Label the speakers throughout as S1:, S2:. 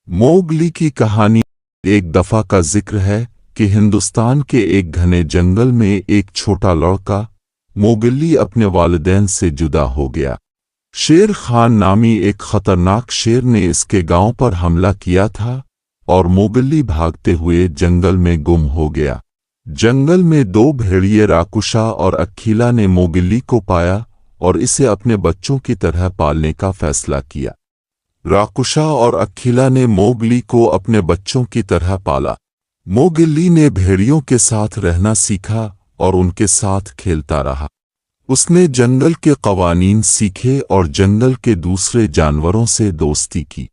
S1: Mowgli کی کہانی ایک دفعہ کا ذکر ہے کہ ہندوستان کے ایک گھنے جنگل میں ایک چھوٹا لڑکا موگلی اپنے والدین سے جدا ہو گیا۔ شیر خان نامی ایک خطرناک شیر نے اس کے گاؤں پر حملہ کیا تھا اور موگلی بھاگتے ہوئے جنگل میں گم ہو گیا۔ جنگل میں دو بھیڑیے راکشا اور اکھیلا نے موگلی کو پایا اور اسے اپنے بچوں کی طرح پالنے کا فیصلہ کیا۔ راکشا اور اکھیلا نے موگلی کو اپنے بچوں کی طرح پالا۔ موگلی نے بھیڑیوں کے ساتھ رہنا سیکھا اور ان کے ساتھ کھیلتا رہا۔ اس نے جنگل کے قوانین سیکھے اور جنگل کے دوسرے جانوروں سے دوستی کی۔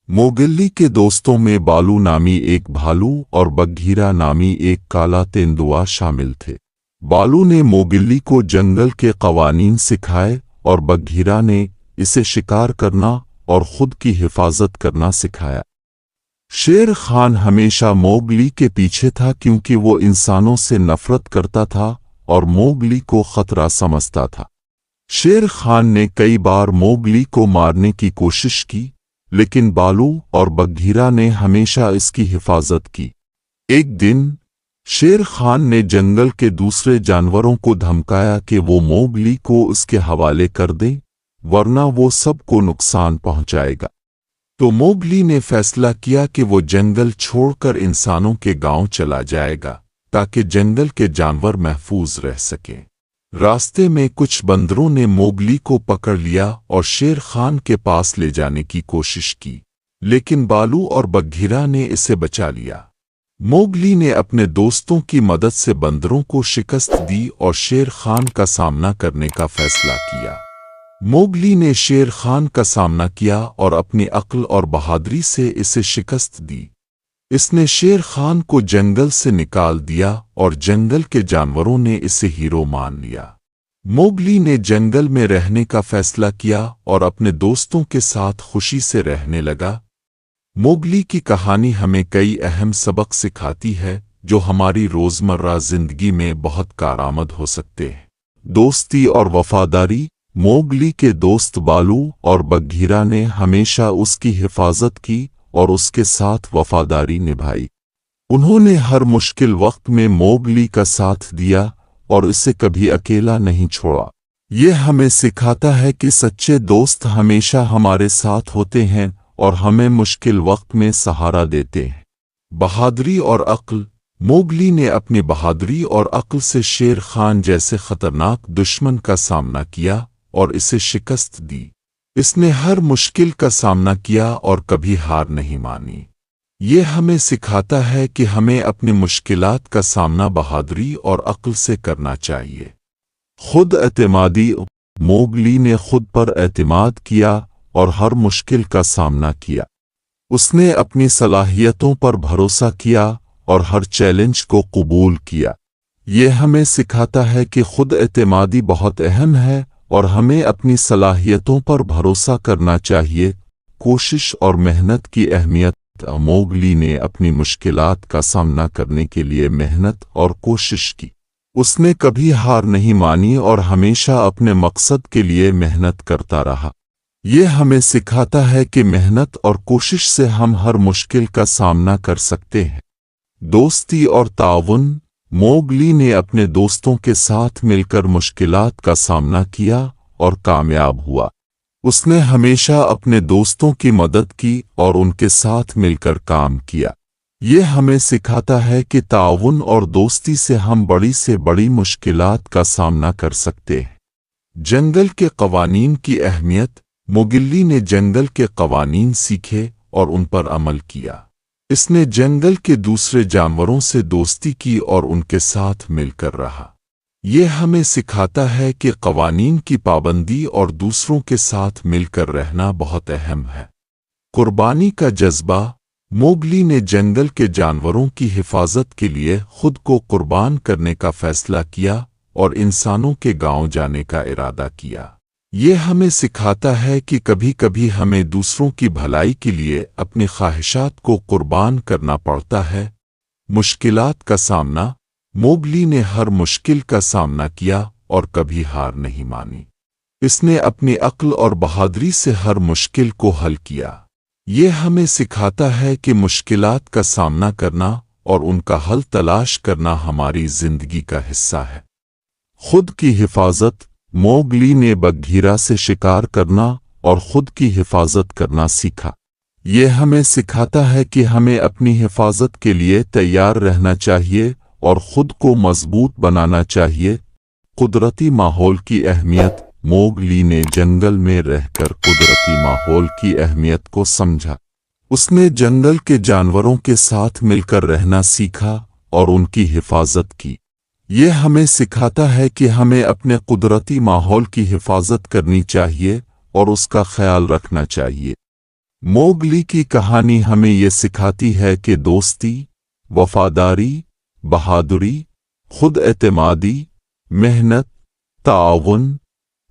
S1: موگلی کے دوستوں میں بالو نامی ایک بھالو اور بگھیرا نامی ایک کالا تیندوا شامل تھے۔ بالو نے موگلی کو جنگل کے قوانین سکھائے اور بگھیرا نے اسے شکار کرنا اور خود کی حفاظت کرنا سکھایا۔ شیر خان ہمیشہ موگلی کے پیچھے تھا کیونکہ وہ انسانوں سے نفرت کرتا تھا اور موگلی کو خطرہ سمجھتا تھا۔ شیر خان نے کئی بار موگلی کو مارنے کی کوشش کی، لیکن بالو اور بگھیرا نے ہمیشہ اس کی حفاظت کی۔ ایک دن شیر خان نے جنگل کے دوسرے جانوروں کو دھمکایا کہ وہ موگلی کو اس کے حوالے کر دیں ورنہ وہ سب کو نقصان پہنچائے گا۔ تو موگلی نے فیصلہ کیا کہ وہ جنگل چھوڑ کر انسانوں کے گاؤں چلا جائے گا تاکہ جنگل کے جانور محفوظ رہ سکیں۔ راستے میں کچھ بندروں نے موگلی کو پکڑ لیا اور شیر خان کے پاس لے جانے کی کوشش کی، لیکن بالو اور بگھیرا نے اسے بچا لیا۔ موگلی نے اپنے دوستوں کی مدد سے بندروں کو شکست دی اور شیر خان کا سامنا کرنے کا فیصلہ کیا۔ موگلی نے شیر خان کا سامنا کیا اور اپنی عقل اور بہادری سے اسے شکست دی۔ اس نے شیر خان کو جنگل سے نکال دیا اور جنگل کے جانوروں نے اسے ہیرو مان لیا۔ موگلی نے جنگل میں رہنے کا فیصلہ کیا اور اپنے دوستوں کے ساتھ خوشی سے رہنے لگا۔ موگلی کی کہانی ہمیں کئی اہم سبق سکھاتی ہے جو ہماری روزمرہ زندگی میں بہت کارآمد ہو سکتے ہیں۔ دوستی اور وفاداری۔ موگلی کے دوست بالو اور بگھیرا نے ہمیشہ اس کی حفاظت کی اور اس کے ساتھ وفاداری نبھائی۔ انہوں نے ہر مشکل وقت میں موگلی کا ساتھ دیا اور اسے کبھی اکیلا نہیں چھوڑا۔ یہ ہمیں سکھاتا ہے کہ سچے دوست ہمیشہ ہمارے ساتھ ہوتے ہیں اور ہمیں مشکل وقت میں سہارا دیتے ہیں۔ بہادری اور عقل۔ موگلی نے اپنی بہادری اور عقل سے شیر خان جیسے خطرناک دشمن کا سامنا کیا اور اسے شکست دی۔ اس نے ہر مشکل کا سامنا کیا اور کبھی ہار نہیں مانی۔ یہ ہمیں سکھاتا ہے کہ ہمیں اپنی مشکلات کا سامنا بہادری اور عقل سے کرنا چاہیے۔ خود اعتمادی۔ موگلی نے خود پر اعتماد کیا اور ہر مشکل کا سامنا کیا۔ اس نے اپنی صلاحیتوں پر بھروسہ کیا اور ہر چیلنج کو قبول کیا۔ یہ ہمیں سکھاتا ہے کہ خود اعتمادی بہت اہم ہے اور ہمیں اپنی صلاحیتوں پر بھروسہ کرنا چاہیے۔ کوشش اور محنت کی اہمیت۔ موگلی نے اپنی مشکلات کا سامنا کرنے کے لیے محنت اور کوشش کی۔ اس نے کبھی ہار نہیں مانی اور ہمیشہ اپنے مقصد کے لیے محنت کرتا رہا۔ یہ ہمیں سکھاتا ہے کہ محنت اور کوشش سے ہم ہر مشکل کا سامنا کر سکتے ہیں۔ دوستی اور تعاون۔ موگلی نے اپنے دوستوں کے ساتھ مل کر مشکلات کا سامنا کیا اور کامیاب ہوا۔ اس نے ہمیشہ اپنے دوستوں کی مدد کی اور ان کے ساتھ مل کر کام کیا۔ یہ ہمیں سکھاتا ہے کہ تعاون اور دوستی سے ہم بڑی سے بڑی مشکلات کا سامنا کر سکتے ہیں۔ جنگل کے قوانین کی اہمیت۔ موگلی نے جنگل کے قوانین سیکھے اور ان پر عمل کیا۔ اس نے جنگل کے دوسرے جانوروں سے دوستی کی اور ان کے ساتھ مل کر رہا۔ یہ ہمیں سکھاتا ہے کہ قوانین کی پابندی اور دوسروں کے ساتھ مل کر رہنا بہت اہم ہے۔ قربانی کا جذبہ۔ موگلی نے جنگل کے جانوروں کی حفاظت کے لیے خود کو قربان کرنے کا فیصلہ کیا اور انسانوں کے گاؤں جانے کا ارادہ کیا۔ یہ ہمیں سکھاتا ہے کہ کبھی کبھی ہمیں دوسروں کی بھلائی کے لیے اپنی خواہشات کو قربان کرنا پڑتا ہے۔ مشکلات کا سامنا۔ موگلی نے ہر مشکل کا سامنا کیا اور کبھی ہار نہیں مانی۔ اس نے اپنی عقل اور بہادری سے ہر مشکل کو حل کیا۔ یہ ہمیں سکھاتا ہے کہ مشکلات کا سامنا کرنا اور ان کا حل تلاش کرنا ہماری زندگی کا حصہ ہے۔ خود کی حفاظت۔ موگلی نے بگھیرا سے شکار کرنا اور خود کی حفاظت کرنا سیکھا۔ یہ ہمیں سکھاتا ہے کہ ہمیں اپنی حفاظت کے لیے تیار رہنا چاہیے اور خود کو مضبوط بنانا چاہیے۔ قدرتی ماحول کی اہمیت۔ موگلی نے جنگل میں رہ کر قدرتی ماحول کی اہمیت کو سمجھا۔ اس نے جنگل کے جانوروں کے ساتھ مل کر رہنا سیکھا اور ان کی حفاظت کی۔ یہ ہمیں سکھاتا ہے کہ ہمیں اپنے قدرتی ماحول کی حفاظت کرنی چاہیے اور اس کا خیال رکھنا چاہیے۔ موگلی کی کہانی ہمیں یہ سکھاتی ہے کہ دوستی، وفاداری، بہادری، خود اعتمادی، محنت، تعاون،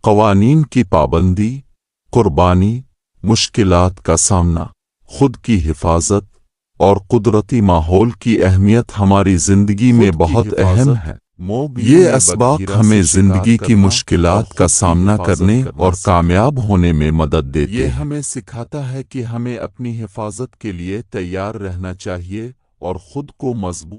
S1: قوانین کی پابندی، قربانی، مشکلات کا سامنا، خود کی حفاظت اور قدرتی ماحول کی اہمیت ہماری زندگی میں بہت اہم ہے۔ یہ اسباق ہمیں زندگی کی مشکلات کا سامنا کرنے اور کامیاب ہونے میں مدد دیتے ہیں۔ یہ ہمیں سکھاتا ہے کہ ہمیں اپنی حفاظت کے لیے تیار رہنا چاہیے اور خود کو مضبوط